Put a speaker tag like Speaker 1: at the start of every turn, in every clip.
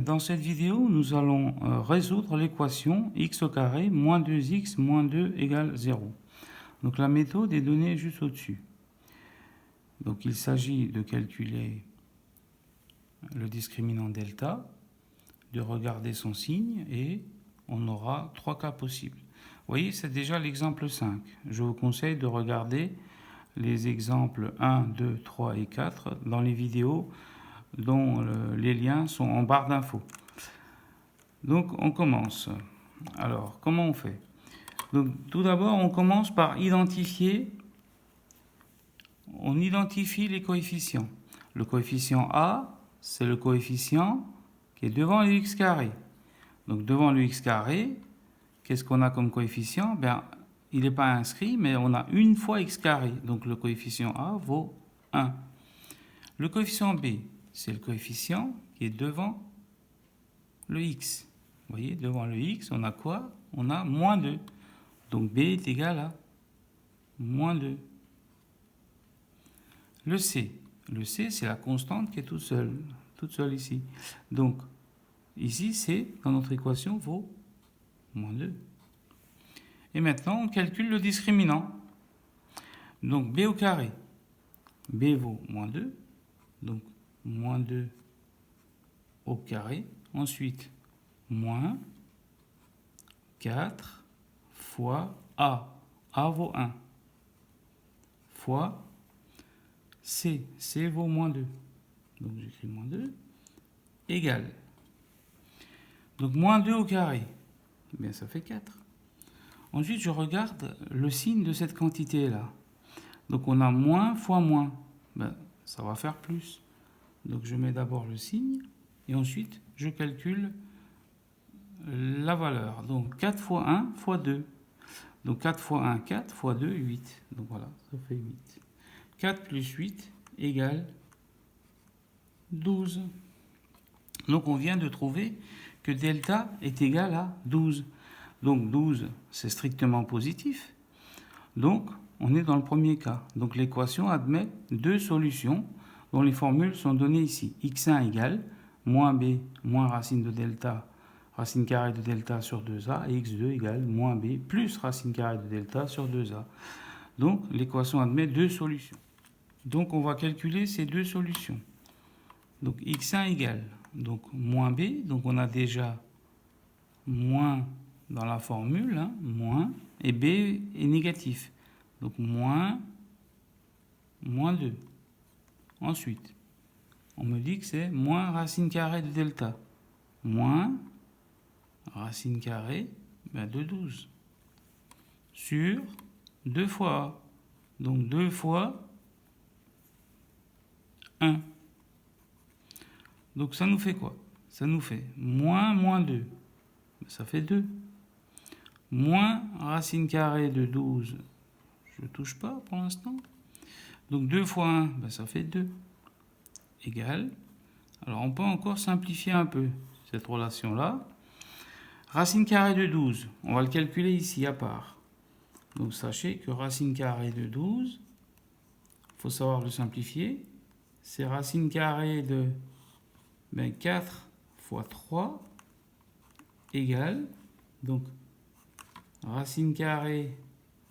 Speaker 1: Dans cette vidéo, nous allons résoudre l'équation x au carré moins 2x moins 2 égale 0. Donc la méthode est donnée juste au-dessus. Donc il s'agit de calculer le discriminant delta, de regarder son signe et on aura trois cas possibles. Vous voyez, c'est déjà l'exemple 5. Je vous conseille de regarder les exemples 1, 2, 3 et 4 dans les vidéos dont les liens sont en barre d'infos. Donc on commence. Alors, comment on fait? Donc, tout d'abord, on commence par identifier. On identifie les coefficients. Le coefficient A, c'est le coefficient qui est devant le x carré. Donc devant le x carré, qu'est-ce qu'on a comme coefficient? Bien, il n'est pas inscrit, mais on a une fois x carré. Donc le coefficient A vaut 1. Le coefficient B, c'est le coefficient qui est devant le x. Vous voyez, devant le x, on a quoi? On a moins 2. Donc B est égal à moins 2. Le C, c'est la constante qui est toute seule ici. Donc ici, C, dans notre équation, vaut moins 2. Et maintenant, on calcule le discriminant. Donc B au carré. B vaut moins 2. Donc moins 2 au carré. Ensuite, moins 4 fois A. A vaut 1. Fois C. C vaut moins 2. Donc j'écris moins 2. Égale. Donc moins 2 au carré. Bien, ça fait 4. Ensuite, je regarde le signe de cette quantité-là. Donc on a moins fois moins. Ben, ça va faire plus. Donc je mets d'abord le signe. Et ensuite, je calcule la valeur. Donc 4 fois 1 fois 2. Donc 4 fois 1, 4 fois 2, 8. Donc voilà, ça fait 8. 4 plus 8 égale 12. Donc on vient de trouver que delta est égal à 12. Donc 12, c'est strictement positif. Donc on est dans le premier cas. Donc l'équation admet deux solutions dont les formules sont données ici. x1 égale moins b moins racine de delta, racine carrée de delta sur 2a, et x2 égale moins b plus racine carrée de delta sur 2a. Donc l'équation admet deux solutions. Donc on va calculer ces deux solutions. Donc x1 égale donc moins b, donc on a déjà moins dans la formule, hein, moins, et b est négatif. Donc moins 2. Ensuite, on me dit que c'est moins racine carrée de delta. Moins racine carrée de 12. Sur 2 fois A. Donc 2 fois 1. Donc ça nous fait quoi? Ça nous fait moins 2. Ça fait 2. Moins racine carrée de 12. Je ne touche pas pour l'instant. Donc 2 fois 1, ça fait 2. Égale. Alors on peut encore simplifier un peu cette relation-là. Racine carrée de 12, on va le calculer ici à part. Donc sachez que racine carrée de 12, il faut savoir le simplifier. C'est racine carrée de 4 fois 3 égale, donc racine carrée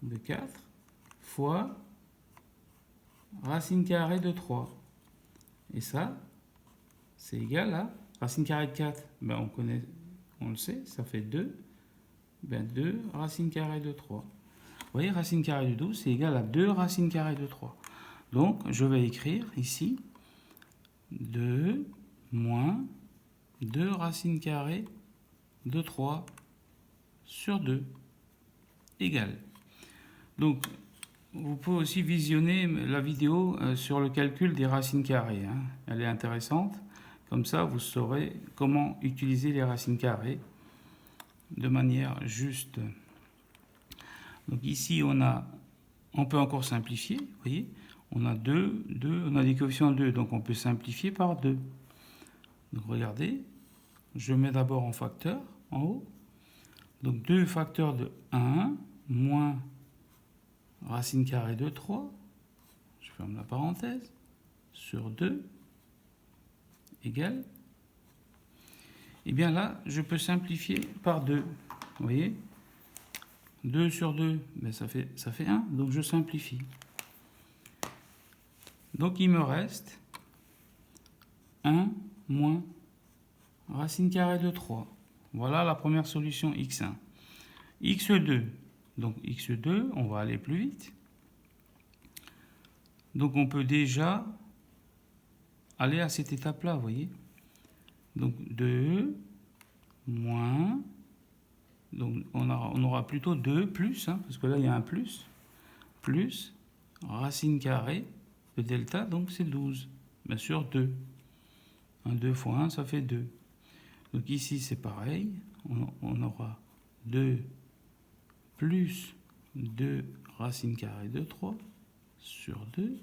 Speaker 1: de 4 fois racine carrée de 3. Et ça, c'est égal à racine carrée de 4. On le sait, ça fait 2. 2 racine carrée de 3. Vous voyez, racine carrée de 12, c'est égal à 2 racine carrée de 3. Donc, je vais écrire ici 2 moins 2 racine carrée de 3 sur 2 égale. Donc, vous pouvez aussi visionner la vidéo sur le calcul des racines carrées. Hein. Elle est intéressante. Comme ça, vous saurez comment utiliser les racines carrées de manière juste. Donc ici, on peut encore simplifier. Vous voyez, on a 2, on a des coefficients 2, donc on peut simplifier par 2. Donc regardez, je mets d'abord en facteur, en haut. Donc 2 facteurs de 1 moins racine carrée de 3, je ferme la parenthèse, sur 2 égale. Et bien là, je peux simplifier par 2. Vous voyez, 2 sur 2, ben ça fait 1, donc je simplifie. Donc il me reste 1 moins racine carrée de 3. Voilà la première solution x1. x2, donc x2, on va aller plus vite. Donc on peut déjà aller à cette étape-là, vous voyez. Donc 2 moins, donc on aura plutôt 2 plus, hein, parce que là il y a un plus, plus racine carrée de delta, donc c'est 12. Bien sûr 2. 2 fois 1, ça fait 2. Donc ici c'est pareil, on aura 2 plus 2 racine carrée de 3 sur 2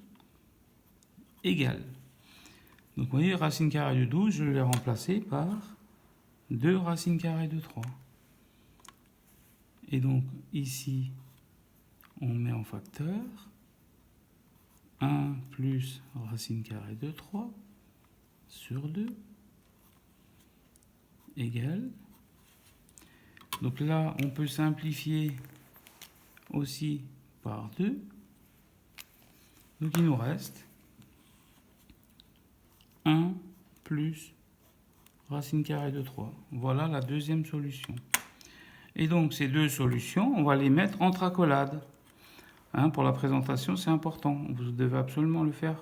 Speaker 1: égale. Donc vous voyez, racine carrée de 12, je l'ai remplacé par 2 racine carrée de 3. Et donc ici, on met en facteur 1 plus racine carrée de 3 sur 2 égale. Donc là, on peut simplifier aussi par 2. Donc il nous reste 1 plus racine carrée de 3. Voilà la deuxième solution. Et donc ces deux solutions, on va les mettre entre accolades. Hein, pour la présentation, c'est important. Vous devez absolument le faire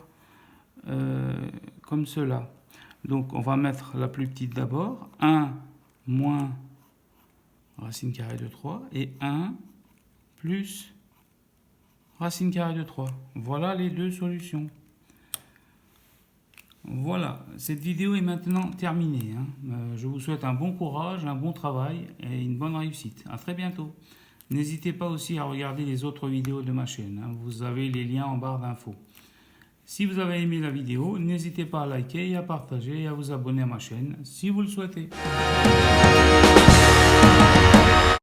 Speaker 1: comme cela. Donc on va mettre la plus petite d'abord. 1 moins racine carrée de 3 et 1 plus racine carrée de 3. Voilà les deux solutions. Voilà, cette vidéo est maintenant terminée. Je vous souhaite un bon courage, un bon travail et une bonne réussite. À très bientôt. N'hésitez pas aussi à regarder les autres vidéos de ma chaîne. Vous avez les liens en barre d'infos. Si vous avez aimé la vidéo, n'hésitez pas à liker et à partager et à vous abonner à ma chaîne si vous le souhaitez.